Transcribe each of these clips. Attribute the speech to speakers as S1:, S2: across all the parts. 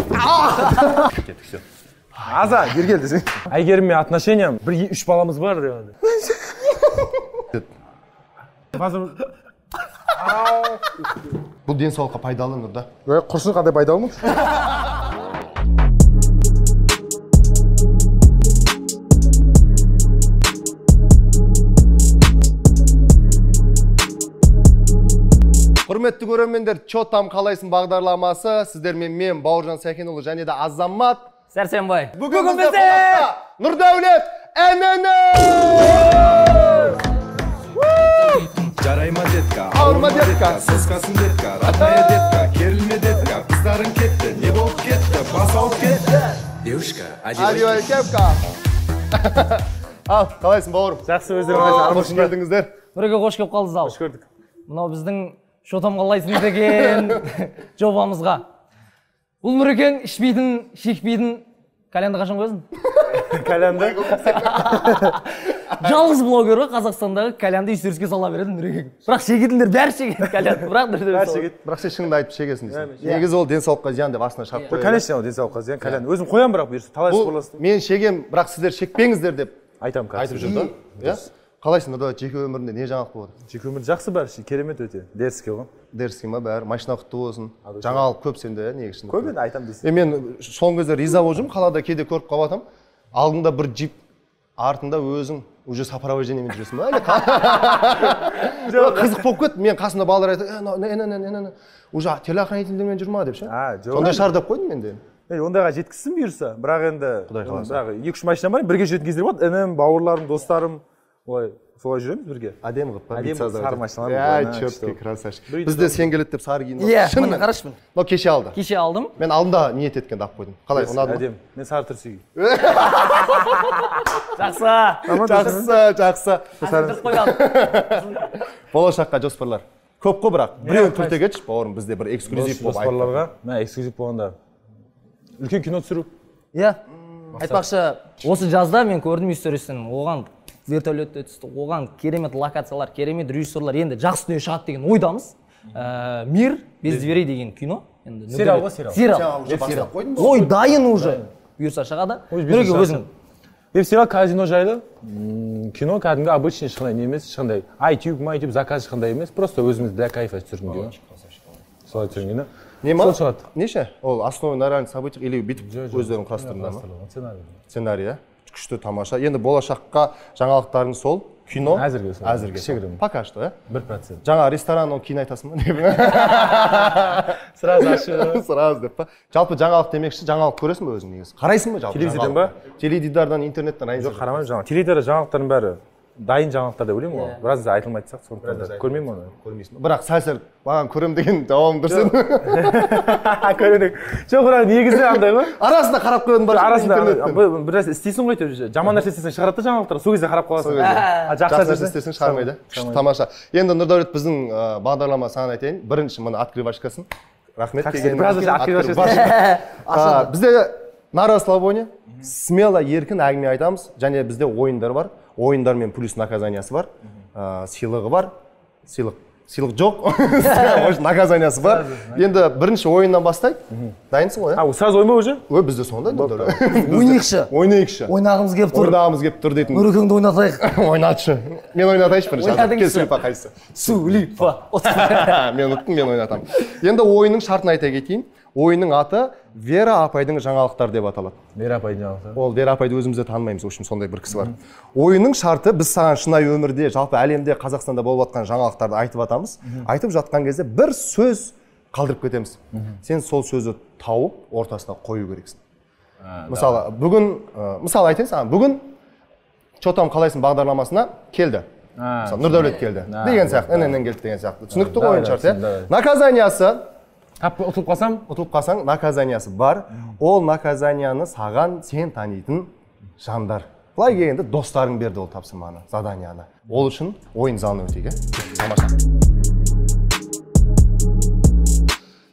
S1: Кеттік, все.
S2: Аза, бер кел десең. Әйгерім мен отношениям, 1-3 баламыз бар деп.
S1: Бұл денсаулыққа пайдалы Нұрда.
S2: Құрсын қандай пайдалы ма?
S1: Құрметті көрермендер, Чо там қалайсың бағдарламасы. Сіздермен мен Бауыржан Сәкенұлы және де Азамат
S3: Сәрсенбай.
S1: Бүгін бізде Нұрдәулет әнені!
S4: Жарайма детка,
S1: ауырма детка,
S4: соскасын детка, родная детка, керілме детка, қыздарың кетті, не болып кетті, бас ауып кетті. Девушка,
S1: Алио Кепка. Ал, қалайсың бауырым?
S2: Жақсы өздерің
S1: Қош келдіңіздер.
S3: Нүреге қош келіп қалдыңыз ал.
S2: Қош көрдік.
S3: Мынау біздің Шо там қалайсың деген жобамызға. Бұл Нүрекең ішпейтін, шекпейтін кальянды қашан қойсын?
S2: Кальянды?
S3: Жалғыз блогер ғой Қазақстандағы кальянды үйстеріске сала береді Нүрекең. Бірақ шегетіндер бәрі шегеді кальянды.
S1: Бірақ сен шыңды айтып шегесің дейсің. Негізі ол денсаулыққа зиян деп астына шағып қойды.
S2: Конечно, ол денсаулыққа зиян кальянды. Өзім қоям бірақ бұйырса талай спорластым.
S1: Мен шегем, бірақ сіздер шекпеңіздер деп
S2: айтам
S1: айтып жүрді. Қалайсың Нұрдәулет, жеке өмірінде не жаңалық болады?
S2: Жеке өмір жақсы бәрі, керемет өте. Дерске ғой.
S1: Дерске ма бәрі, машина құтты болсын. Жаңалық көп сенде, негізінде.
S2: Көп енді айтам дейсің.
S1: Мен соңғы кезде риза болып жүрмін, қалада кейде көріп қалып жатамын. Алдыңда бір джип, артында өзің уже сопровождениемен жүресің ба? Қызық болып кетті. Мен қасымда балалар айтады, уже телеохранительдермен жүрма деп ше. Сондай шығар деп қойдым мен де.
S2: Ондайға жеткізсін бұйырса, бірақ енді 2-3 машина бар, бірге жүретін кездер болады. Інім, бауырларым, достарым, солай жүреміз бірге.
S1: Әдемі қып па?
S2: Әдемі сары машиналар.
S1: Четкий, красавчик. Бізде сен келеді деп сары киініп.
S3: Иә, міне қарашпын.
S1: Мынау кеше алды.
S3: Кеше алдым.
S1: Мен алдында ниет еткенді алып қойдым. Қалай, ұнады ма?
S2: Әдемі. Мен сары түр сүйгеймін.
S3: Жақсы.
S1: Болашаққа жоспарлар. Көп қой бірақ. Біреуін түрте кетші, бауырым, бізде бір эксклюзив болып айтты.
S2: Жоспарларға, эксклюзив болғанда үлкен кино түсіру.
S3: Иә. Айтпақшы, осы жазда мен көрдім историясын. Оған вертолетте түсті, оған керемет локациялар, керемет режиссерлар енді жақсы дүние шығады деген ойдамыз. Мир без дверей деген кино.
S2: Сериал ғой,
S3: сериал. Ой, дайын уже. Бұйырса шығады. Нүреге өзің.
S2: Сериал казино жайлы. Кино кәдімгі обычный ешқандай не емес, ешқандай iTube, заказ ешқандай емес, просто өзіміз для кайфа түсірген кино. Солай түсірген кино.
S1: Не ма? Неше? Ол основой на реальных событиях или бүйтіп өздерін құрастырында ма? Сценарий, күшті тамаша. Енді болашаққа жаңалықтарың сол, кино әзірге. Пока что,
S2: 1%.
S1: Жаңа ресторан ол кейін айтасың ба?
S2: Сразу ашы.
S1: Сразу деп па? Жалпы жаңалық демекші, жаңалық көресің ба өзің негіз? Қарайсың ба жалпы?
S2: Телевизордан ба?
S1: Теледидардан, интернеттен айын?
S2: Жоқ, қарамаймын жаңалық. Теледидар жаңалықтардың бәрі дайын жаңалықтар деп ойлаймын ғой. Біраз да айтылмайды сақ, сондықтан көрмеймін оны.
S1: Көрмейсің. Бірақ сәл-сәл маған көрем деген жауабым дұрыс еді.
S2: Көрдік. Жоқ, бірақ негізі андай ғой.
S1: Арасында қарап қойдың бар
S2: интернеттен. Біраз істейсің ғой деп, жаман нәрсе істесең шығарады да жаңалықтар, сол кезде қарап қаласың.
S1: Жақсы нәрсе істесең шығармайды. Тамаша. Енді Нұрдәулет біздің бағдарлама саған айтайын. Бірінші мына открывашкасын. Рахмет келгеніңіз.
S2: Біраз открывашкасын.
S1: Бізде на расслабоне, смело, еркін әңгіме айтамыз. Және бізде ойындар бар. Ойындар мен плюс наказаниясы бар. Сыйлығы бар. Сыйлық жоқ. Наказаниясы бар. Енді бірінші ойыннан бастайық. Дайынсың ғой,
S2: ә? Сразу ойын ба уже?
S1: Ой, бізде сондай.
S3: Ойнайықшы. Ойнағымыз келіп тұр.
S1: Дейтін.
S3: Нүрекеңді ойнатайық.
S1: Ойнатшы. Мен ойнатайыншы бірінші. Кел Сулипа қайсы.
S3: Сулипа.
S1: Мен ұттым, мен ойнатам. Енді ойынның шартын айта кетейін. Ойынның аты Вера апайдың жаңалықтар деп аталады.
S2: Вера апайдың жаңалықтар.
S1: Ол Вера апайды өзімізде танымаймыз, в общем, сондай бір кісі бар. Ойынның шарты біз саған шынайы өмірде, жалпы әлемде, Қазақстанда болып жатқан жаңалықтарды айтып атамыз. Айтып жатқан кезде бір сөз қалдырып кетеміз. Сен сол сөзді тауып, ортасына қою керексің. Мысалы, бүгін, мысалы айтайын саған, бүгін Чо там қалайсың бағдарламасына келді. Нұрдәулет келді. Деген сияқты, інінен келді деген сияқты. Түсінікті ғой ойын шарты. Наказаниясы ұтылып қалсаң, наказаниясы бар. Ол наказанияны саған сен танитын жандар. Былай келгенде достарың берді ол тапсырманы, заданияны. Ол үшін ойын залына өтейік. Тамаша.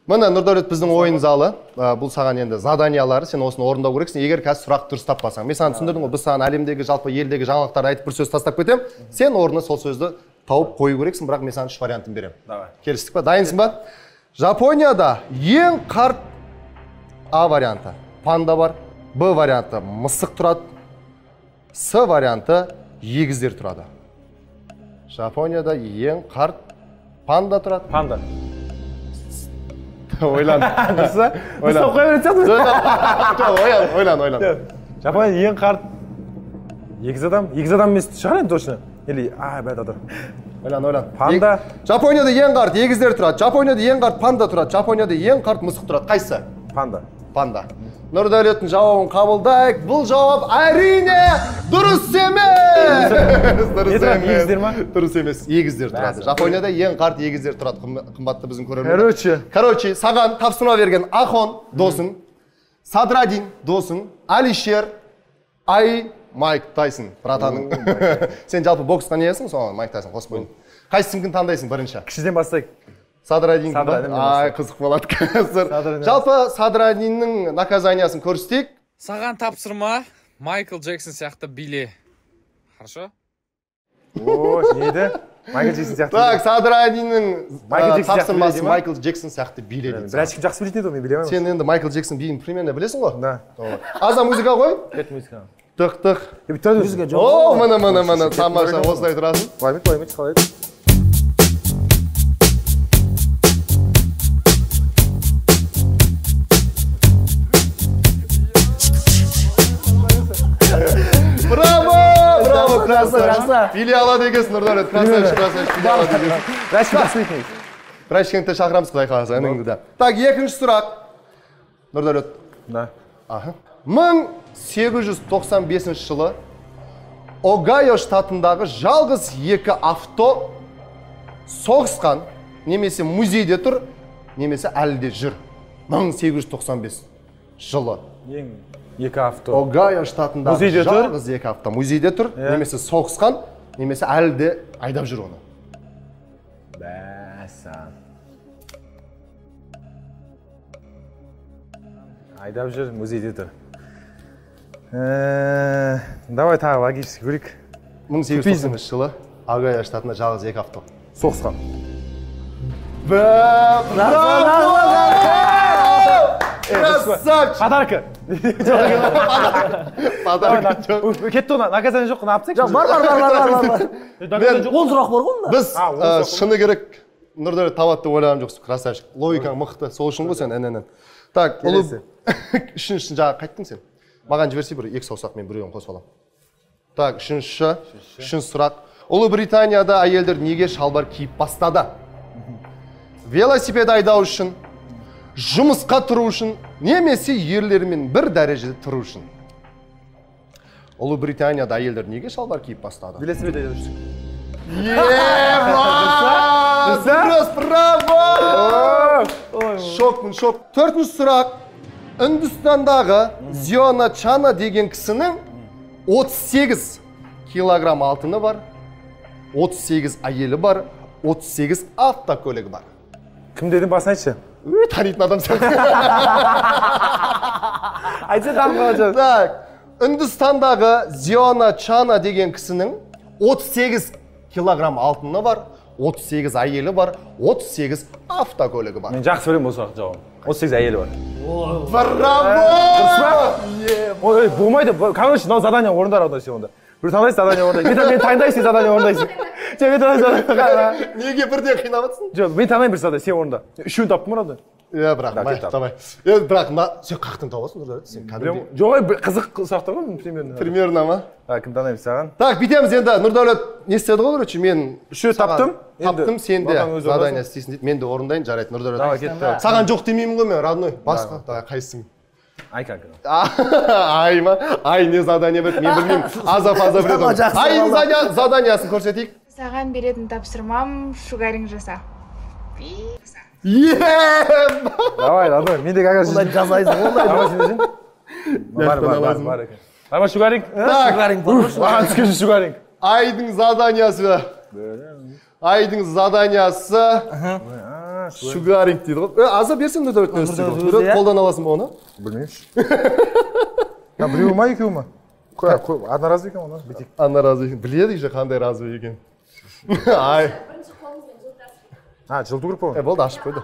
S1: Мына Нұрдәулет біздің ойын залы. Бұл саған енді заданиялары, сен осыны орындау керексің. Егер қазір сұрақ дұрыс таппасаң, мен саған түсіндірдім ғой, біз саған әлемдегі жалпы елдегі жаңалықтарды айтып бір сөз тастап кетем. Сен орнына сол сөзді тауып қою керексің, бірақ мен саған 3 вариантын берем. Келістік па? Дайынсың ба? Жапонияда ең қарт А варианты панда бар, Б варианты мысық тұрады, С варианты егіздер тұрады. Жапонияда ең қарт панда тұрады.
S2: Панда.
S1: Ойлан.
S2: Мысық қоя беретін
S1: Ойлан.
S2: Жапония ең қарт. Егіз адам емес шығар енді точно. Или, бәд адыр.
S1: Ойлан.
S2: Панда.
S1: Жапонияда ең қарт егіздер тұрады, Жапонияда ең қарт панда тұрады, Жапонияда ең қарт мысық тұрады. Қайсы? Панда. Нұрдәулеттің жауабын қабылдайық. Бұл жауап әрине дұрыс емес.
S2: Егіздер ма?
S1: Дұрыс емес. Егіздер тұрады. Жапонияда ең қарт егіздер тұрады. Қымбатты біздің көрермендер. Короче, саған тапсырма берген Ахон досың, Садрадин досың, Алишер, Майк Тайсон, братаның. Сен жалпы боксқа неесің, соған Майк Тайсон қосып қойдың. Қайсысын таңдайсың бірінші?
S2: Кішіден бастайық.
S1: Садрадин қызық болады қазір. Жалпы Садрадиннің наказаниясын көрсетейік.
S5: Саған тапсырма Майкл Джексон сияқты биле. Хорошо?
S2: Нейді? Майкл Джексон сияқты.
S1: Так, Садрадиннің тапсырмасы Майкл Джексон сияқты биле дейді.
S2: Бірәшкім жақсы білетін еді, мен білемін.
S1: Сен енді Майкл Джексон биін примерно білесің ғой? Да. Аза музыка қой?
S2: Кет музыка.
S1: Тық.
S3: Музыка жоқ.
S1: О, мына, тамаша, осылай тұрасың.
S2: Қоймет, қалайды.
S1: Браво, красавчик. Биле алады екенсің, Нұрдәулет. Красавчик, биле алады екенсің.
S2: Бірәшкім жақсы білетін.
S1: Ташкентте шақырамыз құдай қаласа, әніңді да. Так, екінші сұрақ. Нұрдәулет.
S2: Да.
S1: 1895 жылы Огайо штатындағы жалғыз екі авто соғысқан, немесе музейде тұр, немесе әлі де жүр. 1895 жылы.
S2: Екі авто.
S1: Огайо штатындағы жалғыз екі авто музейде тұр, немесе соғысқан, немесе әлі де айдап жүр оны.
S2: Бәсән. Айдап жүр, музейде тұр. Давай тағы логически көрейік.
S1: 1895 жылы Огайо штатында жалғыз екі авто
S2: соғысқан.
S1: Красавчик!
S2: Подарка!
S1: Подарка жоқ.
S2: Кетті оны, наказание жоқ, не апсақ?
S3: Бар. Ол сұрақ бар ғой.
S1: Біз шыны керек Нұрдәулет табады деп ойлаған жоқсың, красавчик. Логикаң мықты, сол үшін ғой сен әненен. Так, үшіншісін жаңа қайттың сен. Маған жіберсе бір екі саусақ мен біреуін қосып аламын. Так, үшінші сұрақ. Ұлыбританияда әйелдер неге шалбар киіп бастады? Велосипед айдау үшін, жұмысқа тұру үшін, немесе ерлермен бір дәрежеде тұру үшін. Ұлыбританияда әйелдер неге шалбар киіп бастады?
S2: Велосипед айдау үшін.
S1: Дұрыс, браво! Шок. Төртінші сұрақ. Үндістандағы Зиона Чана деген кісінің 38 килограмм алтыны бар, 38 әйелі бар, 38 автокөлігі бар.
S2: Кім дедің басын айтшы?
S1: Танитын адам сияқты.
S2: Айтса таңғы қалacağız.
S1: Так, Үндістандағы Зиона Чана деген кісінің 38 килограмм алтыны бар, 38 әйелі бар, 38 автокөлігі бар.
S2: Мен жақсы білемін бұл сұрақ жауабын. 38 әйелі бар.
S1: Браво!
S2: Ой, болмайды. Короче, мынау задание орындар онда сен онда. Бір таңдайсың задание орындайсың. Мен таңдайсың задание орындайсың. Мен таңдайсың.
S1: Неге бірден қинаватсың?
S2: Жоқ, мен таңдаймын бір задание, сен орында. Үшеуін таптым мынада.
S1: Бірақ, давай. Бірақ, сен қақтың табасың, Нұрдәулет? Сен кәдімгі.
S2: Жоқ, қызық сұрақтар ғой, примерно.
S1: Примерно ма?
S2: Кім таңдаймын саған?
S1: Так, бітеміз енді. Нұрдәулет не істеді ғой, короче, мен
S2: үшеу таптым.
S1: Таптым, сен де задание істейсің дейді. Мен де орындайын, жарайды, Нұрдәулет.
S2: Давай, кетті.
S1: Саған жоқ демеймін ғой мен, родной. Басқа, давай, қайсың?
S2: Ай, как?
S1: Ай ма? Ай, не задание берді, мен білмеймін. Аза біледі. Айның заданиясын көрсетейік.
S6: Саған беретін тапсырмам шугаринг жаса.
S2: Давай, родной, мен де қағаз
S3: Ондай жасайсың, ондай.
S2: Давай сен өзің. Бар. Давай, шугаринг.
S3: Шугаринг бар.
S2: Маған түскенші шугаринг.
S1: Айдың заданиясы шугаринг дейді ғой. Аза берсем Нұрдәулет не істейді? Қолдан аласың ба оны?
S2: Білмеймін. Біреу ма, екеу ма? Одна разы екен оны?
S1: Ана разы екен. Біледі же қандай разы екен. Ай.
S2: Жылту керек па?
S1: Болды, ашып қойды.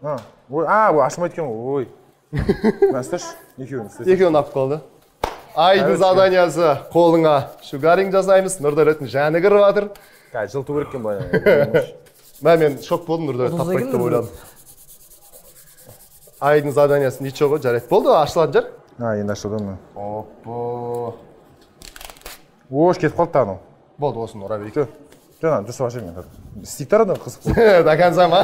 S2: Ой, ол ашылмайды екен ғой. Ой. Мына ұсташы.
S1: Екеуін алып қалды. Айдың заданиясы қолыңа шугаринг жасаймыз. Нұрдәулеттің жаны кіріп жатыр.
S2: Жылту керек екен былай.
S1: Мен шок болдым, Нұрдәулет таппайды деп ойладым. Айдың заданиясы ничего, жарайды. Болды, ашылады жар?
S2: Енді ашылды ма?
S1: Оппо.
S2: Ош, кетіп қалды тағын.
S1: Болды, осын ұра берейік.
S2: Жаңа, жүрсі башы мен. Стиктар адам қызық.
S1: До конца ма?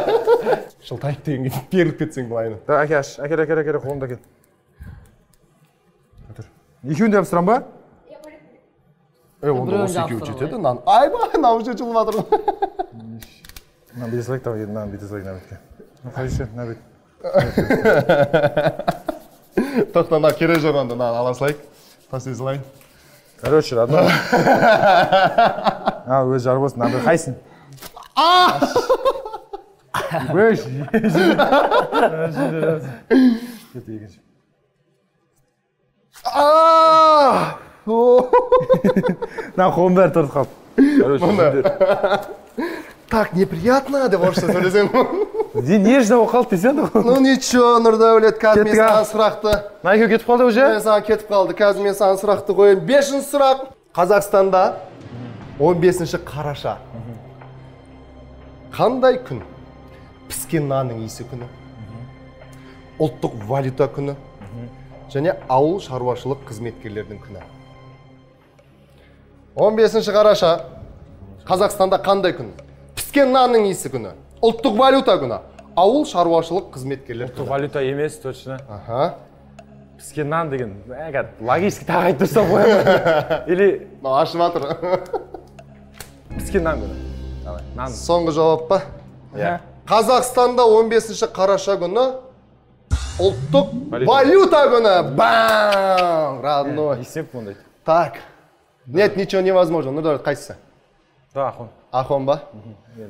S1: Шылтайып деген беріліп кетсең бұлайны.
S2: Әке аш, әкел, қолымда әкел. Екеуін де әпсірам ба?
S1: Онда осы екеуі жетеді. Айба, наушы жылып атыр.
S2: Мына бейдесілік тау еді, мына бейдесілік нәбетке. Қайшы, нәбет.
S1: Тоқтана кере жоғанды аласылайық. Тасый зылайын.
S2: Короче, родной. Өз жар болсын, нәбет қайсын. Өш. Кетті екінші. Қолым бәрі тұрды қалып.
S1: Так неприятно, деп орысша сөйлесең.
S2: Нежно болып қалды десең де.
S1: Ну ничего, Нұрдәулет, қазір мен саған сұрақты.
S2: Екеу кетіп қалды уже?
S1: Мен саған кетіп қалды, қазір мен саған сұрақты қойын. 5-ші сұрақ. Қазақстанда 15-ші қараша. Қандай күн? Піскен нанның иісі күні. Ұлттық валюта күні. Және ауыл шаруашылық қызметкерлердің күні. 15-ші қараша. Қазақстанда қандай күн? Піскен нанның иісі күні. Ұлттық валюта күні. Ауыл шаруашылық қызметкерлер күні.
S2: Ұлттық валюта емес, точно.
S1: Піскен
S2: нан деген, логически тағы айтып тұрсам қоямын. Или...
S1: Ашып атыр.
S2: Піскен нан күні.
S1: Соңғы жауап па? Қазақстанда 15-ші қараша күні ұлттық валюта күні. Бам! Родной.
S2: Есеп мұндайды.
S1: Так. Нет, ничего невозможно. Ну, давай, қайсысы?
S2: Да, Ахон.
S1: Ахон ба?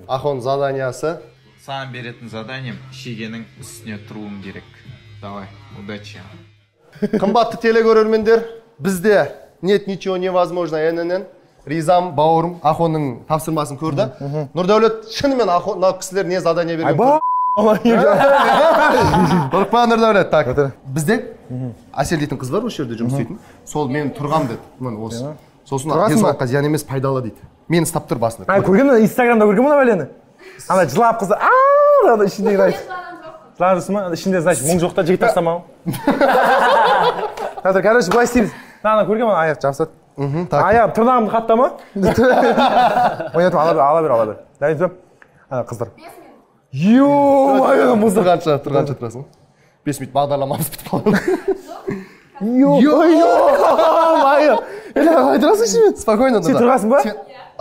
S1: Ахон заданиясы.
S5: Саған беретін заданием шегенің үстіне тұруың керек. Давай, удачи.
S1: Қымбатты телегөрермендер, бізде нет ничего невозможно ННН. Ризам, бауырым, Ахонның тапсырмасын көрді. Нұрдәулет, шынымен мына кісілер не задание берген? Қорықпа Нұрдәулет, так. Бізде Әсел дейтін қыз бар осы жерде жұмыс істейтін. Сол мен тұрғам деді. Осы. Сосын денсаулыққа зиян емес, пайдалы дейді. Мені ұстап тұр басында.
S2: Көрген бе? Инстаграмда көрген бе бәлені? Ана жылап қызы, ааа, ішінде значит. Жылап жүрсің ма? Ішінде значит мұң жоқта жігіт тастамау. Қазір, короче, былай істейміз. Ана көрген бе? Аяқ жабысады. Аяқ тырнағымды қаттама. Ойнатып ала бер. Дайын сөм. Ана қыздар. Ё-майо,
S1: тұрғанша тұрасың. 5 минут бағдарламамыз бітіп қалды.
S2: Ё-майо. Тұрасың шемен?
S1: Спокойно.
S2: Сен тұрғасың ба?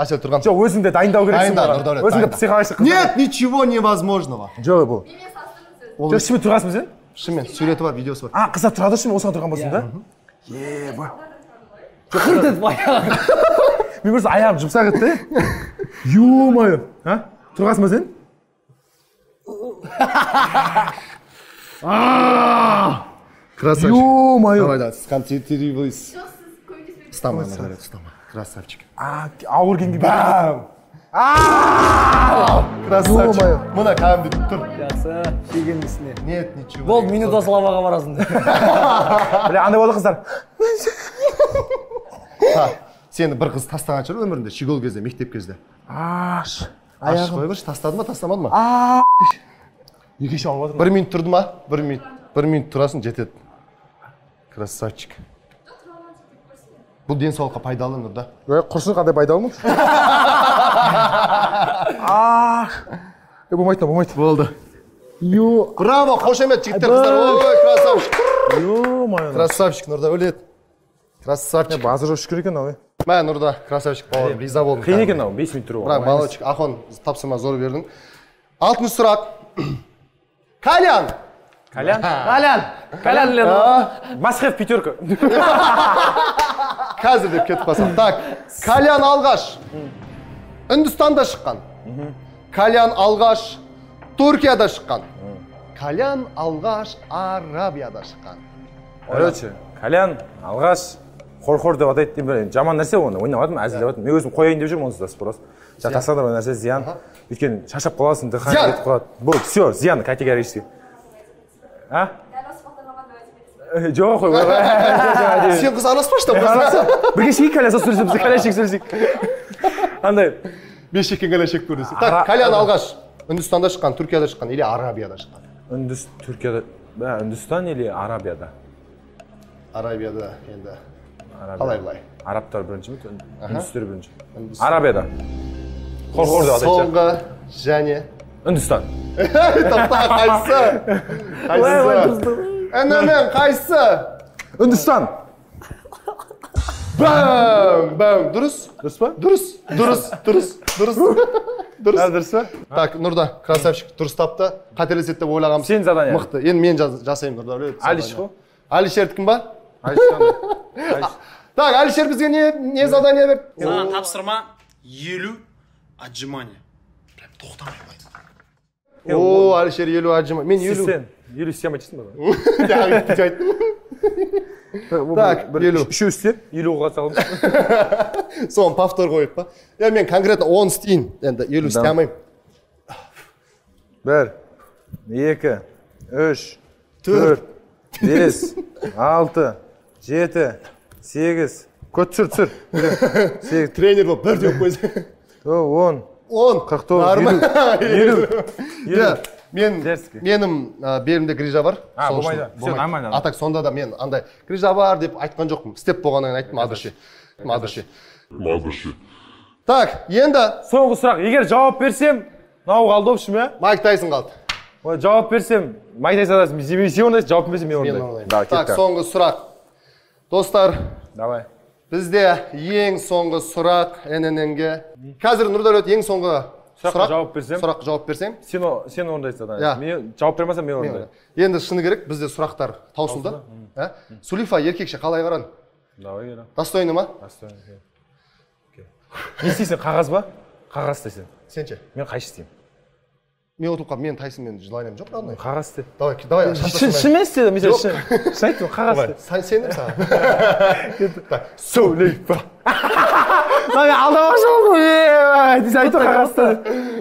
S1: Асел тұрған.
S2: Жоқ, өзіңді дайындау керексің. Өзіңді психологически.
S1: Нет, ничего невозможного.
S2: Жоқ, бұл. Жоқ, шемен тұрғасың сен?
S1: Шемен, суреті бар, видеосы бар.
S2: Қыздар тұрады шемен, осыған тұрған болсын да? Ебай.
S3: Қырдет баяғы.
S2: Мен көрсі аяғым жұмсақ етті. Ё-майо. Тұрғасың ба сен?
S1: Красавчик.
S2: Ё-майо.
S1: Давай, да, сконцентрируйся. Вставай, Назарет, вставай. Красавчик.
S2: Ауыр кенге
S1: бам! Красавчик. Мұна кәмді тұр.
S3: Жақсы, шеген үстіне.
S1: Нет, ничего.
S3: Болды, минута славаға барасың.
S2: Біле, андай болды қыздар.
S1: Сені бір қыз тастаған шығар өмірінде, шигол кезде, мектеп кезде.
S2: Аш.
S1: Ашық қой бірші, тастады ма, тастамады ма?
S2: Екеш алып
S1: отырмын. 1 минут тұрды ма? 1 минут тұрасың, жетеді. Красавчик. Бұл денсаулыққа пайдалы Нұрда.
S2: Құрсын қандай пайдалы ма? Болмайды.
S1: Болды. Браво, қошемет жігіттер қыздар. Ой, красавчик. Красавчик Нұрдәулет. Красавчик.
S2: Базы жоқ шүкір екен ау.
S1: Мә Нұрда, красавчик бауырым, риза болдым.
S2: Қиын екен ау, 5 минут тұру.
S1: Бірақ молодчик, Ахон тапсырма зор бердің. 6-шы сұрақ. Калян.
S2: Масхев пятерка.
S1: Қазір деп кетіп қалсам. Так, Калян алғаш Үндістанда шыққан. Калян алғаш Түркияда шыққан. Калян алғаш Арабияда шыққан.
S2: Короче, Калян алғаш қор деп атайды деймін. Жаман нәрсе оны. Ойнап әзіл деп атым. Мен өзім қояйын деп жүрмін онсыз да спрос. Жатақсаңда бір нәрсе зиян. Өйткені шашап қаласың, дыханың кетіп қалады. Бұл все, зиян категорически. А? Жоқ қой.
S1: Сен қыз араласпа что
S2: Бірге шейік кәлесі сөйлесіп, кәлешек сөйлесек. Андай.
S1: бешеккен кәлешек көрдесі. Так, кәлян алғаш Үндістанда шыққан, Түркияда шыққан или Арабияда шыққан?
S2: Түркияда, Үндістан или Арабияда?
S1: Арабияда енді. Қалай былай?
S2: Арабтар бірінші ме? Үндістер бірінші. Арабияда. Қорқор деп атайды.
S1: Соңғы және
S2: Үндістан.
S1: Тоқта, қайсысы? Әнәмен, қайсысы?
S2: Үндістан.
S1: Бәң. Дұрыс?
S2: Дұрыс па?
S1: Дұрыс.
S2: Дұрыс па?
S1: Так, Нұрда, красавчик, дұрыс тапты. Қателесет деп ойлағам.
S2: Сен задание.
S1: Мықты. Енді мен жасаймын Нұрда.
S2: Алиш қой.
S1: Алишердікі кім ба?
S2: Алиш.
S1: Так, Алишер бізге не задание берді?
S7: Саған тапсырма 50 отжимания. Прям тоқтамай қой.
S1: О, Алишер 50 отжимания. Мен 50.
S2: Сен 50 сем айтасың ба?
S1: Так, 50.
S2: Үшеу істеп, 50 қоға салым.
S1: Соған повтор қойып па? Я мен конкретно 10 істейін. Енді 50 істей алмайым.
S2: 1, 2, 3, 4, 5, 6, 7, 8. Көт түсір.
S1: Тренер болып бір деп қойсы.
S2: 10,
S1: 49,
S2: 50.
S1: Менің белімде грижа бар.
S2: Болмайды. Все нормально.
S1: А так сонда да мен андай грижа бар деп айтқан жоқпын. Істеп болғаннан айттым адыршы. Так, енді
S2: Соңғы сұрақ. Егер жауап берсем, мынау қалды общем, иә?
S1: Майк Тайсон қалды.
S2: Жауап берсем, Майк Тайсон аласың. Сен орындайсың, жауап бермесем мен орындаймын.
S1: Так, соңғы сұрақ. Достар,
S2: Давай.
S1: бізде ең соңғы сұрақ ННН-ге. Қазір Нұрдәулет ең соңғы
S2: Сұраққа жауап берсем? Сен орындайсың. Мен жауап бермесем мен орындаймын.
S1: Енді шыны керек, бізде сұрақтар таусылды. Сулифа еркекше қалай қарадың?
S2: Давай кел.
S1: Достойны ма?
S2: Достойны. Не істейсің, қағаз ба? Қағаз істейсің.
S1: Сен ше?
S2: Мен қайшы істеймін?
S1: Мен отырып қалып, мен Тайсонмен желанием жоқ қандай.
S2: Қағаз істе.
S1: Давай.
S2: Шынымен істеді, мен шын айттым, қағаз істе.
S1: Сенім саған.
S2: Сулифа. Алдамашы болдым. Сен айттым, қағаз істе.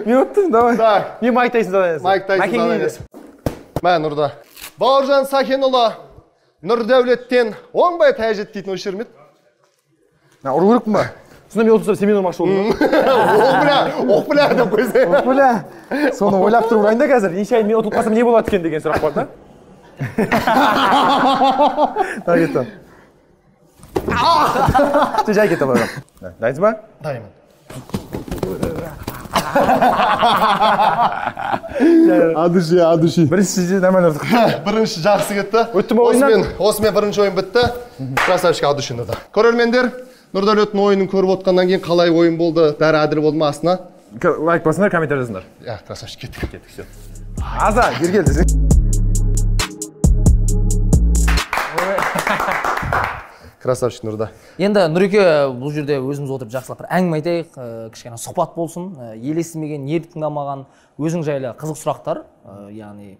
S2: Мен өттім, давай. Мен Майк Тайсон задание.
S1: Майк Тайсон задание. Мә Нұрда. Бауыржан Сахенұлы Нұрдәулеттен оңбай тәжет дейтін ой шермет.
S2: Ұру керекпін ба? Сонда мен отырсам, сен мен ұрмақшы болдың.
S1: Оқ біля деп қойсай.
S2: Соны ойлап тұрып ұрайын да қазір. Нешайын мен ұтылып қалсам не болады екен деген сұрақ бар да? Так, кеттім. Сен жай кеттім бағам. Дайынсың ба?
S1: Дайынмын. Адыши.
S2: Бірінші нормально ұрдық.
S1: Бірінші жақсы кетті.
S2: Өтті ме ойыннан?
S1: Осымен бірінші ойын бітті. Красавчик Адышин Нұрда. Көрермендер, Нұрдәулеттің ойынын көріп отқаннан кейін қалай ойын болды? Бәрі әділ болды ма астына?
S2: Лайк басыңдар, комментар жазыңдар.
S1: Красавчик, кеттік.
S2: Все. Аза, бер келді.
S1: Красавчик Нұрда.
S3: Енді Нұреке бұл жерде өзіміз отырып жақсылап бір әңгіме айтайық, кішкене сұхбат болсын, ел естімеген, ел тыңдамаған, өзің жайлы қызық сұрақтар, яғни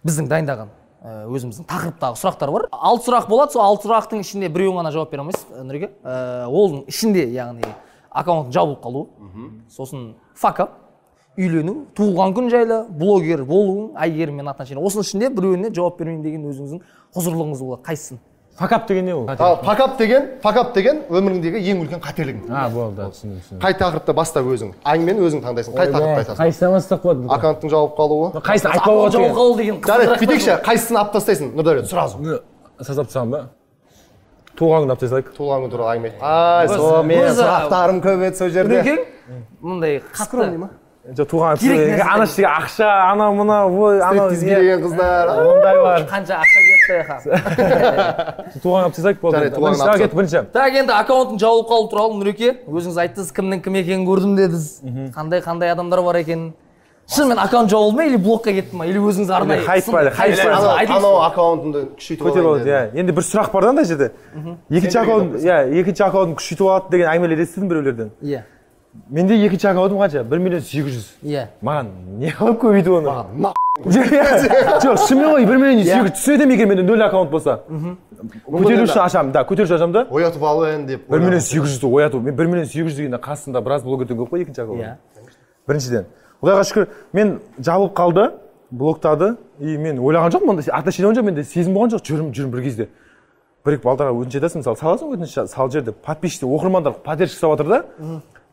S3: біздің дайындаған өзіміздің тақырыптағы сұрақтар бар. 6 сұрақ болады, сол 6 сұрақтың ішінде біреуін ғана жауап бере алмайсыз, Нұреке. Оның ішінде, яғни аккаунттың жабылып қалуы, сосын факап, үйлену, туылған күн жайлы, блогер болуың, әйгерім мен атынан осының ішінде біреуіне жауап бермеймін деген өзіңіздің құзырлығыңыз болады. Қайсысын?
S2: Факап деген не ол?
S1: Факап деген өміріңдегі ең үлкен қателігің.
S2: Болды, түсіндім.
S1: Қай тақырыпты бастап өзің, әңгімені өзің таңдайсың. Қай тақырыпты айтасың?
S2: Қайсысын бастап болады?
S1: Аккаунттың жауап қалуы.
S2: Қайсысын айтпауға болады?
S3: Жауап қалу деген
S1: Жарайды, бүйтейікші, қайсысын алып тастайсың? Нұрдәулет, сразу.
S2: Сазап тастаған ба? Туылған күнді алып тастайық.
S1: Туылған күн туралы әңгіме. Ай, мен сұрақтарым көп еді сол жерде.
S3: Нұреке, мұндай қатты
S2: Туған ана іште ақша, ана мұна,
S1: стриптиз билеген қыздар.
S2: Ондай бар.
S3: қанша ақша кетті.
S2: Туған алып тастайық болды. Бірінші.
S3: Так, енді аккаунттың жабылып қалу туралы Нұреке, өзіңіз айттыңыз, кімнің кім екенін көрдім дедіңіз. Қандай адамдар бар екенін. Шынымен аккаунт жабылды ма или блокқа кетті ма? Или өзіңіз арнайы?
S1: Анау аккаунтыңды күшейтіп
S2: алайын деді. Енді бір сұрақ бар да анда жерде. Екінші аккаунтын күшейтіп алады деген әңгімелер естідім біреулерден.
S3: Иә.
S2: Менде екінші аккаунтым қанша? 1.800.000.
S3: Иә.
S2: Маған не қылып көбейтіп оны? Жоқ, шынымен ғой 1.800.000 түседі ме екен менде 0 аккаунт болса? Көтеруші ашамын, да, көтеруші ашамын да.
S1: Оятып алайын деп.
S2: 1.800.000 ояту. Мен 1.800.000 дегенде қасында біраз блогерден көп қой екінші аккаунт. Біріншіден. Құдайға шүкір, мен жабылып қалды. блоктады и мен ойлаған жоқпын отношение болған жоқ, менде сезім болған жоқ. Жүрім бір кезде бір-екі балдарға өтініш айтасың, мысалы саласың өтініш, сал жерде подписчиктер, оқырмандар пәтер жасап жатыр да,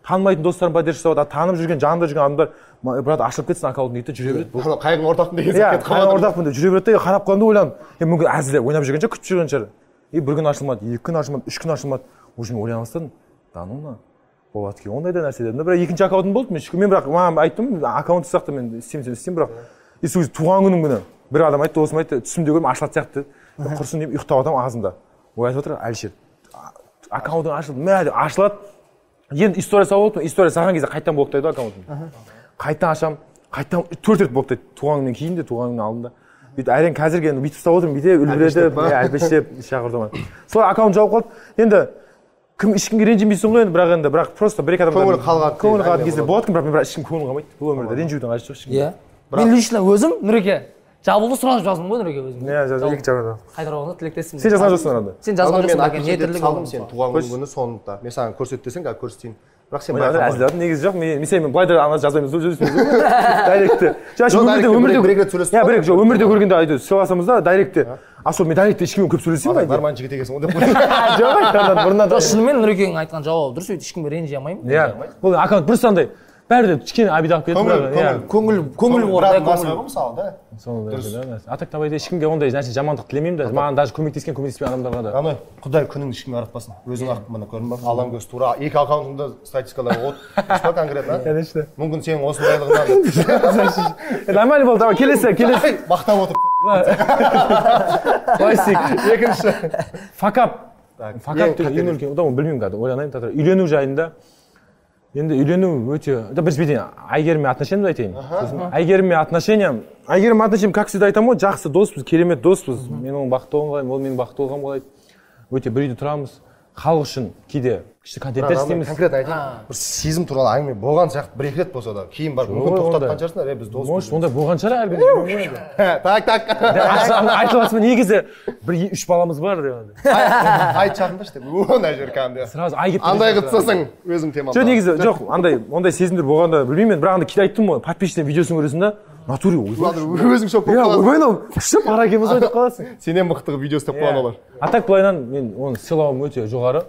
S2: танымайтын достарым пәтер жасап жатыр, танып жүрген, жанында жүрген адамдар брат ашылып кетсін аккаунтын дейді, жүре береді.
S1: Қайғың ортақпын деген сияқты кетіп
S2: қайғың ортақпын деп жүре береді де, қарап қалғанда ойландым, мүмкін әзілдеп ойнап жүрген шығар, күтіп жүрген шығар. Бір күн ашылмады, 2 күн ашылмады, 3 күн ашылмады. Уже мен ойлана бастадым. Да ну болады екен, ондай да нәрсе дедім. Бірақ екінші аккаунтым болды. Мен бірақ маған айттым, аккаунт сияқты мен істеймін, бірақ сол туған күнім күні бір адам айтты, досым айтты, түсімде көрдім ашылады сияқты. Құрсын деп ұйықтап жатамын ağzымда. Ой айтып отыр, Әлішер. Аккаунтың ашылды, мә ашылады. Енді история салып отырмын, история салған кезде қайтадан блоктайды аккаунтым. Қайтадан ашамын, қайтадан 4 рет блоктайды. Туған күннен кейін де, туған күннің алдында. Бүйтіп әрең қазірге енді бүйтіп ұстап отырмын, бүйтіп үлбіретіп, әлпештеп шақырдым. Солай аккаунт жауып қалды. Енді кім ешкімге ренжімейсің ғой енді, бірақ просто бір-екі адамдар көңіл қалған кезде болады, бірақ мен ешкім көңіл қалмайды. Бұл өмірде ренжудің қажеті жоқ ешкімге.
S3: Мен лично өзім Нұреке жабылды сұрап жаздым ғой Нұреке өзім.
S2: Екі жабылды.
S3: Қайдар оғында тілектеспін.
S2: Сен жазған жоқсың арада.
S3: Сен жазған жоқсың, ниеттілік
S1: салдым сен туған күні соңында. Мен саған көрсет десең, қазір көрсетейін. Бірақ сен
S2: әзілдедім, негізі жоқ. Мен сен былай да ана жазбаймыз деп жүрсің. Дайректте. Өмірде көргенде айтып сөйлесеміз да, дайректте. Асыл мен дайректте ешкіммен көп сөйлесемін ба?
S1: Барман жігіт екенсің деп.
S2: Жоқ, айтқаннан бұрыннан да.
S3: Шынымен Нұрекеңнің айтқан жауабы дұрыс, өйтіп ешкімге ренжи алмаймын.
S2: Иә. Бұл аккаунт просто андай бәрі де кішкене обидалып кетті.
S3: Көңіл болады,
S1: көңіл мысалы да.
S2: Сондай. Атақтап айтып ешкімге ондай нәрсе жамандық тілемеймін да. Маған даже көмектеспеген адамдарға да.
S1: Ана Құдай күнің ешкімге аратпасын. Өзің ақ мына көрдің ба? Алаң көз тура екі аккаунтыңда статистикалар от. Что конкретно?
S2: Конечно.
S1: Мүмкін сенің осындайлығынан.
S2: Нормально болды, келесі.
S1: Мақтап отыр.
S2: Классик.
S1: Екінші.
S2: Факап ең үлкен, одан білмеймін қазір, ойланайын тағы. Үйлену жайында. Енді үйлену өте... Біріншіден Әйгеріммен отношениямды айтайын. Әйгеріммен отношениям, как всегда айтамын ғой, жақсы доспыз, керемет доспыз. Мен оның бақытты болғанын қалаймын, ол менің бақытты болғанын қалайды. Өте бір үйде тұрамыз. Халық үшін кейде күшті контенттер істейміз.
S1: Конкретно айтайын. Бір сезім туралы әңгіме болған сияқты бір-екі рет болса да, кейін барып мүмкін тоқтатқан шығарсыңдар, біз доспыз.
S2: Может, ондай болған шығар әлгі.
S1: Так.
S2: Айтып жатсың, негізі бір 3 баламыз бар деп.
S1: Айт шақындашы деп. Ондай жер кәдімгі.
S2: Сразу ай кетті.
S1: Андай қылсаң өзің темам.
S2: Жоқ, негізі жоқ, ондай сезімдер болғанда білмеймін, бірақ анда кейде айттым ғой, подписчиктен видеосын көресің да, натуре
S1: өзің шок болып қаласың.
S2: Ойбай мынау күшті пара екенбіз ғой деп қаласың.
S1: Сенен мықтығы видео істеп қойған олар.
S2: А так былайынан мен оны сыйлауым өте жоғары.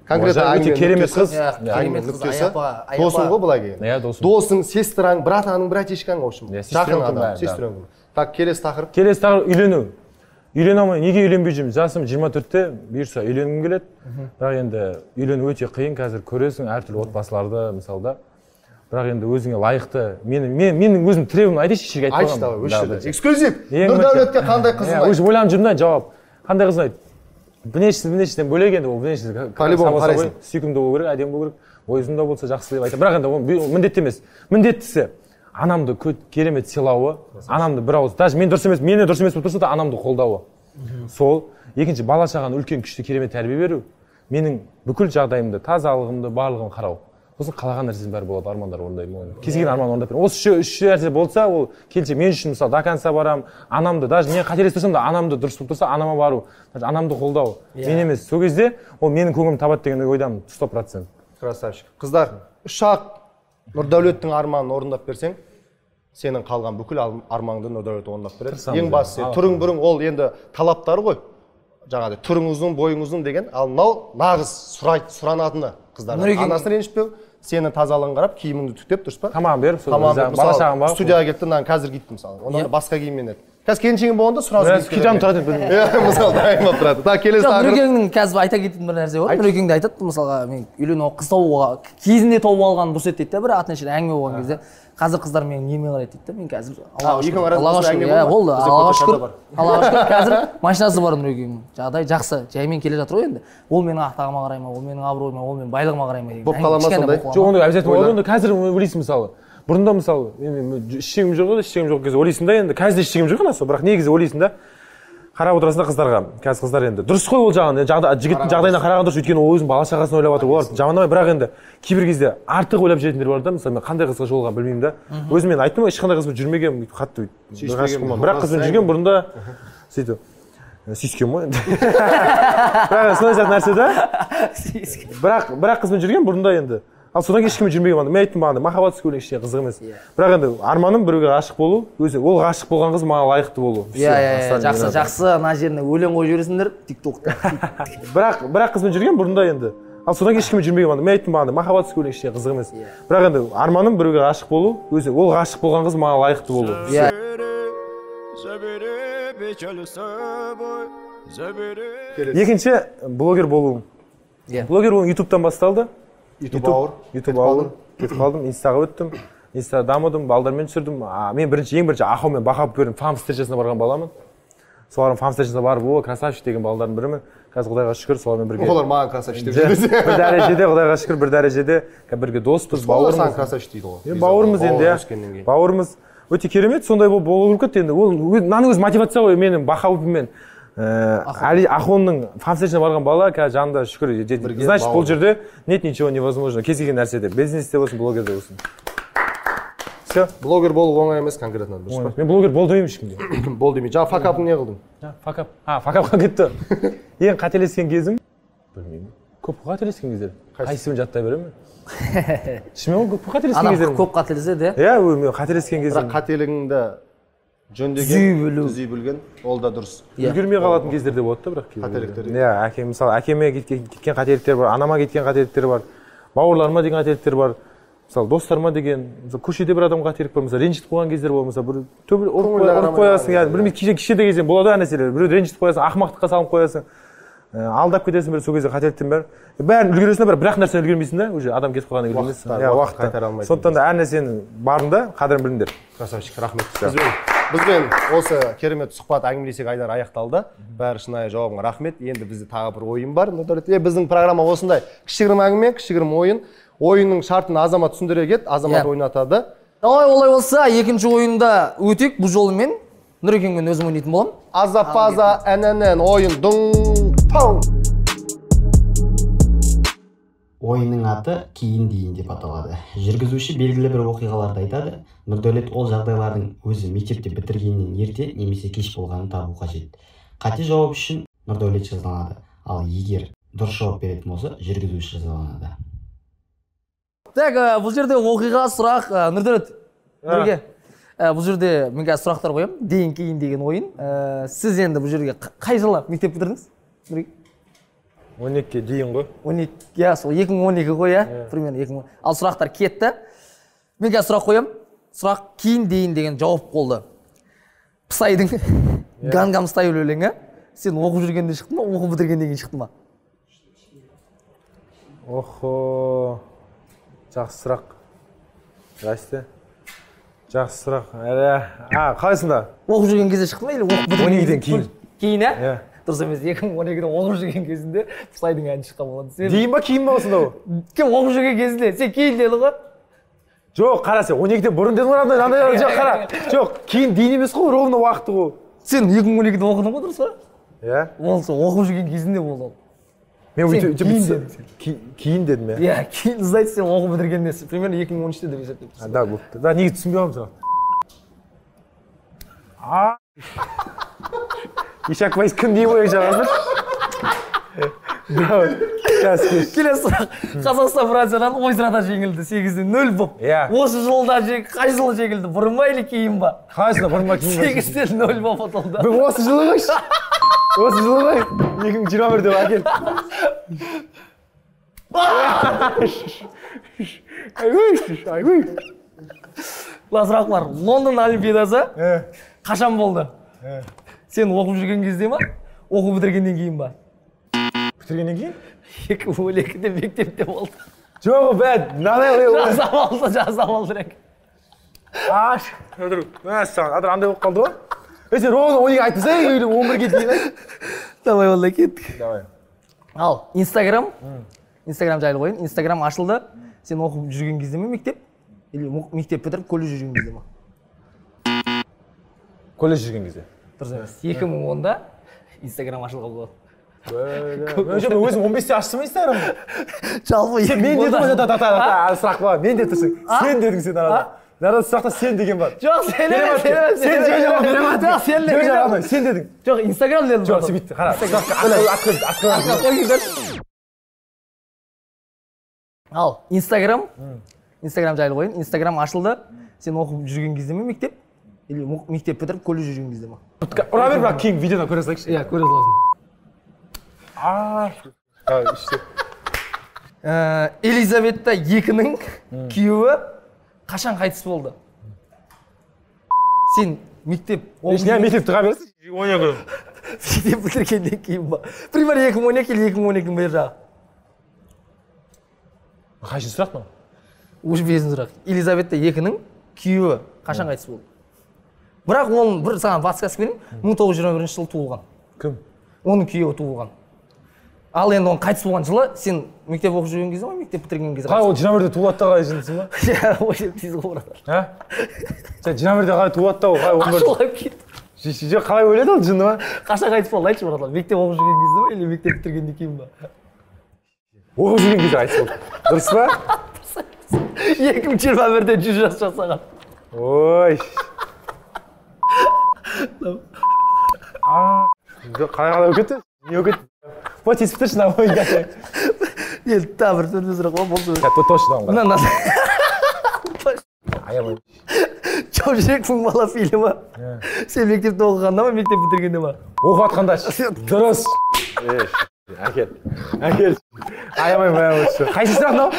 S1: Конкретно
S2: өте керемет қыз.
S3: Керемет қыз,
S1: досың ғой былай келген.
S2: Иә, досым.
S1: Досың, сестраң, братаның, братишкаң, в общем. Жақын адам,
S2: бәрі.
S1: сестрың. Так, келесі тақырып.
S2: Келесі тақырып үйлену. Үйлене алмай, неге үйленбей жүрмін? Жасым 24-те, бұйырса үйленгім келеді. Бірақ енді үйлену өте қиын, қазір көресің әртүрлі отбасыларды, мысалда. Бірақ енді өзіңе лайықты, менің өзім требуемін айтайыншы шешеге айтып қойғанмын.
S1: Айтшы, эксклюзив. Нұрдәулетке қандай қыз ұнайды?
S2: Уже ойланып жүрмін да жауап. Қандай қыз ұнайды? Бірнешеден бөлек енді ол бірнешесі
S1: по-любому қарайсың.
S2: Сүйкімді болу керек, әдемі болу керек, ойызында болса жақсы деп айтамын. Бірақ енді ол міндетті емес. Міндеттісі анамды керемет сыйлауы, анамды бір ауыз, даже мен дұрыс емес, мені дұрыс емес болып тұрса да анамды қолдауы. Сол. Екінші, бала шағаны үлкен күшті керемет тәрбие беру. Менің бүкіл жағдайымды, тазалығымды, барлығын қарау. Сосын қалаған нәрсенің бәрі болады, армандар орындаймын. Кез келген арман орындап беремін. Осы үш нәрсе болса, ол келіншек мен үшін мысалы до конца барамын. Анамды, даже мен қателесіп тұрсам да анамды дұрыс болып тұрса, анама бару, анамды қолдау. Мен емес. Сол кезде ол менің көңілім табады деген ойдамын 100%.
S1: Красавчик. Қыздар, үш ақ Нұрдәулеттің арманын орындап берсең, сенің қалған бүкіл арманыңды Нұрдәулет орындап береді. Ең бастысы, түрің бүрің ол енді талаптары ғой. Жаңағыдай түрің ұзын, бойың ұзын деген, ал мынау нағыз сұранатыны қыздар. Анасын ренжітпеу, сенің тазалығын қарап, киіміңді түктеп, дұрыс па?
S2: Тамам беріп,
S1: мысалы, студияға келді, мынаны қазір киттім мысалы. Онда басқа киіммен еді. Қазір келіншегің болғанда сразу
S2: китам тұрады білмеймін.
S1: Мысалы, дайын болып тұрады. Так, келесі тақырып.
S3: Нұрекеңнің қазір айта кететін бір нәрсе бар. Нұрекең де айтады, мысалға мен үйлену қыз тауып кезінде тауып алған дұрыс еді дейді, бір отношение әңгіме болған кезде қазір қыздар менің неме қарайды дейді. Мен қазір Аллаға шүкір қазір машинасы бар Нұрекеңнің. Жағдай жақсы, жаймен келе жатыр ғой енді. Ол менің ақтағыма қарай ма, ол менің абыройыма, ол менің байлығыма қарай ма деген.
S1: Болып қала ма сондай?
S2: Жоқ, ондай обязательно болады. Онда қазір ойлайсың мысалы. Бұрында мысалы, іштегім жоқ кезде ойлайсың да енді, қазір іштегім жоқ анасы, бірақ негізі ойлайсың да, қарап отырасың да қыздарға, қазір қыздар енді дұрыс қой ол жағын, жігіттің жағдайына қараған дұрыс, өйткені ол өзінің бала шағасын ойлап жатыр, олар жамандамай, бірақ енді кейбір кезде артық ойлап жүретіндер бар да, мысалы мен қандай қызға жолығанын білмеймін да, өзім мен айттым ғой, ешқандай қызбен жүрмегенмін, қатты бірақ қызбен жүрген бұрында сөйтіп сүйіскем ғой енді. Бірақ сондай сияқты нәрсе да. Бірақ қызбен жүрген бұрында енді Ал содан кейін ешкіммен жүрмеген болдым. Мен айттым маған махаббат өлең ештеңе қызық емес. Бірақ енді арманым біреуге ғашық болу, өзі ол ғашық болған қыз маған лайықты болу.
S3: Жақсы, ана жеріне өлең қойып жібересіңдер TikTokта.
S2: Бірақ қызбен жүрген бұрында енді. Ал содан кейін ешкіммен жүрмеген болдым. Мен айттым маған махаббат өлең ештеңе қызық емес. Бірақ енді арманым біреуге ғашық болу, өзі ол ғашық болған қыз маған лайықты болу. Екінші блогер болуым. Блогер болуым YouTube'дан басталды. YouTube ауыр. Кетіп қалдым, Инстаға өттім. Инстаға дамыдым, балдармен түсірдім. Мен ең бірінші Ахаумен бақап көрдім, фам встречасына барған баламын. Солардың фам встречасына барып, о, красавчик деген балдардың бірімін. Қазір Құдайға шүкір, солармен бірге.
S1: Олар маған красавчик деп жүрді.
S2: Бір дәрежеде, Құдайға шүкір, бір дәрежеде бірге доспыз, бауырмыз.
S1: Саған красавчик дейді ғой.
S2: Бауырмыз енді, бауырмыз. Өте керемет, сондай болу керек енді. Ол мынаның өзі мотивация ғой, менің бақауыммен. Али Ахонның фан-встречасына барған бала қазір жанында шүкір. Значит, бұл жерде нет ничего невозможно. Кез келген нәрседе, бизнесте болсын, блогерде болсын. Все.
S1: Блогер болу оңай емес конкретно.
S2: Мен блогер бол демеймін ешкімге.
S1: Бол демей. Жаңа факапын не қылдың?
S2: Факап. Факапқа кетті. Ең қателескен кезім, білмеймін. Көп қателескен кездер. Қайсымен жаттай беремін? Шынымен көп қателескен кездер.
S3: Көп қателеседі,
S2: иә? Иә, қателескен кездер.
S1: Бірақ қателігіңді жөндеген, түзей білген, ол да дұрыс.
S2: Үлгермей қалатын кездерде болады да, бірақ
S1: қателіктер.
S2: Иә, әкем мысалы әкеме кеткен қателіктер бар, анама кеткен қателіктер бар, бауырларыма деген қателіктер бар. Мысалы достарыма деген, көшеде бір адам қателік бар, мысалы ренжітіп қойған кездер бар, мысалы бір төбел ұрып қоясың, яғни білмейді кішкентай кезден болады ғой нәрселер. Біреуді ренжітіп қоясың, ақымақтыққа салып қоясың. Алдап кетесің бір сол кезде қателіктен бәрін үлгересің, бірақ нәрсені үлгермейсің да, уже адам кетіп қалғаннан кейін үлгермейсің. Иә, уақыт қайтара алмайсың. Сондықтан да әр нәрсенің барында қадірін біліңдер.
S1: Красавчик, рахмет. Бізбен осы керемет сұхбат әңгімелесек Айдар аяқталды. Бәрі шынайы жауабыңа рахмет. Енді бізде тағы бір ойын бар. Біздің программа осындай. Кішігірім әңгіме, кішігірім ойын. Ойынның шартын Азамат түсіндіре кет, Азамат ойнатады.
S3: Олай болса, екінші ойында өтек бұл жолымен Нұрекеңмен өзім ойнайтын боламын.
S1: Азапаза әнәнен ойын дұң-пау.
S8: Ойынның аты кейін дейін деп аталады. Жүргізуші белгілі бір оқиғаларды айтады. Нұрдәулет ол жағдайлардың өзі мектепте бітіргеннен ерте немесе кеш болғанын табу қажет. Қате жауап үшін Нұрдәулет жазаланады. Ал егер дұрыс жауап беретін болса, жүргізуші жазаланады.
S3: Так, бұл жерде оқиға сұрақ Нұрдәулет. Бұл жерде мен қазір сұрақтар қоямын. Дейін кейін деген ойын. Сіз енді бұл жерге қай жылы мектеп бітірдіңіз?
S2: 12-ке дейін ғой.
S3: 12, иә, сол 2012 ғой, иә? Примерно 2012. Ал сұрақтар кетті. Мен қазір сұрақ қоямын. Сұрақ кейін дейін деген жауап болды. Пысайдың Гангам Стайл өлеңі сен оқып жүргенде шықты ма, оқып бітіргеннен кейін шықты ма?
S2: Охо. Жақсы сұрақ. Жақсы. Жақсы сұрақ. Қалайсыңда?
S3: Оқып жүрген кезде шықты ма, или оқып бітіргеннен
S2: кейін?
S3: Кейін, ә? Дұрыс емес, 2012-де оқып жүрген кезінде Пысайдың әні шыққан болады.
S2: Дейін ба, кейін ба осында ол?
S3: Кем оқып жүрген кезінде, сен кейін деді ғой?
S2: Жоқ, қара, сен 12-ден бұрын дедің ғой, жоқ, қара. Жоқ, кейін дейін емес қой, ровно уақыты ғой.
S3: Сен 2012-де оқыдың ғой, дұрыс па?
S2: Иә.
S3: Ол сол оқып жүрген кезінде болды ол.
S2: Кейін дедім, иә.
S3: Иә, кейін іздайды сен оқып бітіргенде, примерно 2013-те деп есептеймін.
S2: Да, болыпты. Да, неге түсінбей қалдым саған? Ишак Вайс кім дейін ойын жағасыр?
S3: Келесі сұрақ. Қазақстан Франциядан ойсырата жеңілді 8-0 боп. Осы жолда қай жылы жеңілді? Бұрын ба или кейін ба?
S2: Қайсына бұрын ба кейін ба?
S3: 8-0 боп ұтылды.
S2: Осы жылы қойшы. Осы жылы қой. 2021-де әкел. Айгөй.
S3: Сұрақ бар. Лондон Олимпиадасы қашан болды? Сен оқып жүрген кезде ма? Оқып бітіргеннен кейін ба?
S2: Бітіргеннен кейін?
S3: 2012-де мектепте болды.
S2: Жоқ, бәд,
S3: жазам алды рек.
S2: Адыр андай болып қалды ғой? Сен ровно 12 айтпаса, 11-ге дейін айт.
S3: Давай, олай кеттік.
S2: Давай.
S3: Ал, Инстаграм жайлы қойын. Инстаграм ашылды. Сен оқып жүрген кезде ме мектеп? Или мектеп бітіріп, колледж жүрген кезде ма?
S2: Колледж жүрген кезде.
S3: Дұрыс емес. 2010-да Инстаграм ашылған болады.
S2: Өзім 15-те ашсың ба Инстаграмды?
S3: Жалпы
S2: мен дедім ғой, сұрақ бар. Мен де тұрсың. Сен дедің сен арада. Нарада сұрақта сен деген бар.
S3: Жоқ, сен емес.
S2: Сен дедің.
S3: Жоқ, Инстаграм дедім.
S2: Жоқ, сен битті. Қара.
S3: Ал Instagram жайлы қойын. Instagram ашылды. Сен оқып жүрген кезде ме мектеп? Или мектеп бітіріп колледж жүрген кезде ма?
S2: Ұра бер, бірақ кейін видеодан көре салайықшы.
S3: Иә, көре саласың. Елизавета 2-нің күйеуі қашан қайтыс болды? Сен мектеп
S2: тұға берсің? 12.
S3: Мектеп бітіргеннен кейін ба? Пример 2012 или 2012-дің бер жағы?
S2: Қайшын сұрақ мына?
S3: Уже безін сұрақ. Елизавета 2-нің күйеуі қашан қайтыс болды? Бірақ оның бір саған подсказка берейін, 1921 жылы туылған.
S2: Кім?
S3: Оның күйеуі туылған. Ал енді оның қайтыс болған жылы сен мектеп оқып жүрген кезде ма, мектеп бітірген кезде?
S2: Қай ол 21-де туылады да қалай жындысың ба?
S3: Иә, ойып тез қоғыратар.
S2: Сен 21-де қалай туылады да ол қай 11-де?
S3: Ашылайып кетті.
S2: Қалай ойлады ол жынды ма?
S3: Қашан қайтыс болды, айтшы братан, мектеп оқып жүрген кезде ма, или мектеп бітіргеннен кейін ба?
S2: Оқып жүрген кезде қайтыс болды. Дұрыс па?
S3: 2021-де 100 жас жасаған.
S2: Ой. Қалай өкетті? Не өкетті? Вот испытыш на ойын кәте.
S3: Енді та бір түрді сұрақ ба, болды.
S2: Кәтті точно оңға.
S3: Мына
S2: Аямай.
S3: Чаушек мың бала фильмі. Сен мектепте оқығанда ма, мектеп бітіргенде ма?
S2: Оқып атқанда дұрыс. Әкел. Аямай мәйім өтші. Қайсы сұрақ нау?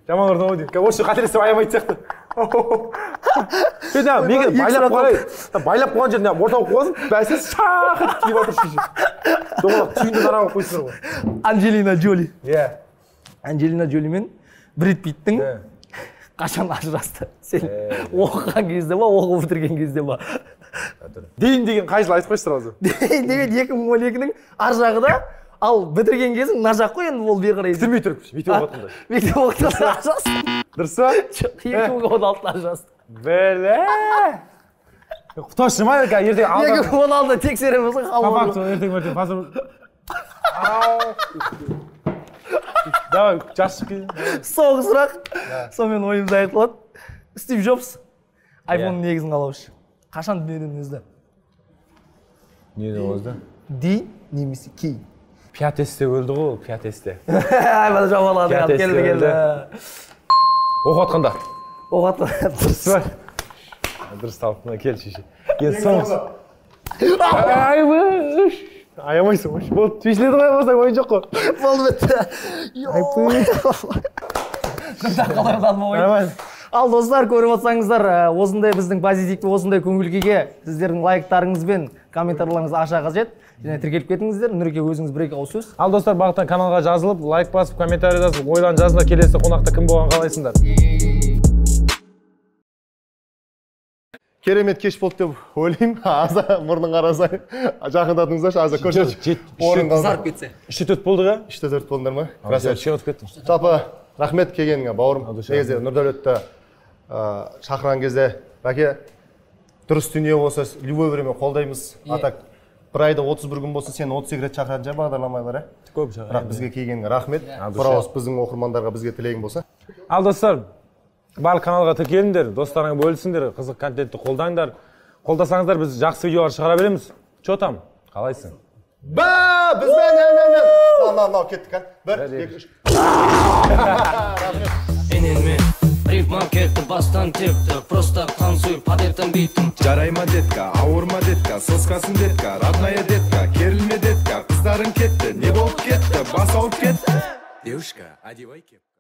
S2: Жаман ұрды ау дейін. Осы қателестіп аямайды сияқты. Мен байлап қойған жеріне орталық қойсын, бәсі шақыт киіп отыр шеше. Доғылақ түйінді нараға қойсыныр ғой.
S3: Анджелина Джоли.
S2: Иә.
S3: Анджелина Джоли мен Бред Питттің қашан ажырасты? Сен оқыған кезде ма, оқып бітірген кезде ма?
S2: Дейін деген қай жыл айтып қойсыздар өзі?
S3: Дейін деген 2012-нің ар жағы да, ал бітірген кезің нар жақ қой, енді ол бері қарай.
S2: Бітірмей тұрып, мектеп оқытқанда.
S3: Мектеп оқытқанда ажырасты.
S2: Дұрыс па?
S3: 2016-да ажырасты.
S2: Бәле! Точно ма? Ертең алған.
S3: 2016-да тексереміз ғой, қалуы.
S2: Қапақты, ертең базар. Давай, жасып кейін.
S3: Соңғы сұрақ. Сонымен ойымыз айтылады. Стив Джобс iPhone-ның негізін қалаушы. Қашан дүниеден өзді?
S2: Неден өзді?
S3: Ди немесе кей?
S2: 5-те өлді ғой, 5-те.
S3: Бәді жауалады, келді.
S2: Оқып атқанда.
S3: Оқып атқанда.
S2: Дұрыс ба? Дұрыс талыптына кел шеше. Ен соңыз. Аямайсың өш. Болды, түйшіледі ғой болсаң ойын жоқ қой.
S3: Болды бітті. Ал достар, көріп отсаңыздар, осындай біздің позитивті, осындай көңіл-күйге сіздердің лайктарыңыз бен комментарийларыңыз аша қажет. Және тіркеліп кетіңіздер, Нұреке өзіңіз бір-екі ауыз сөз.
S2: Ал достар, бағыттан каналға жазылып, лайк басып, комментарий жазып, ойлан жазыңдар, келесі қонақта кім болған қалайсыңдар.
S1: Керемет кеш болды деп ойлаймын. Аза мұрның қарасай, жақындатыңыздаршы, аза көрсетші.
S3: Қызарып кетсе.
S2: 3-4 болды ға?
S1: 3-4 болдыңдар ма?
S2: Красавчик.
S1: Жалпы рахмет келгеніңе, бауырым. Негізі Нұрдәулетті шақырған кезде, бәке, дұрыс дүние болса, любой время қолдаймыз. Атак, бір айда 31 күн болса, сен 32 рет шақыратын бағдарламалар,
S2: көп шақырады.
S1: Бірақ бізге келгеніңе рахмет. Бір ауыз біздің оқырмандарға бізге тілегің болса.
S2: Ал достар, барлық каналға тіркеліңдер, достарыңа бөлісіңдер, қызық контентті қолдаңдар. Қолдасаңыздар, біз жақсы видеолар шығара береміз. Чо там? Қалайсың?
S1: Мынау кеттік қан. 1, 2, 3.
S9: Енелмен рифма кетті, бастан тепті, просто қансуй падеттен биттім.
S4: Жарайма детка, ауырма детка, соскасын детка, родная детка, керілме детка, қыздарың кетті, не болып кетті, бас ауып кетті. Девушка, одевай кепку.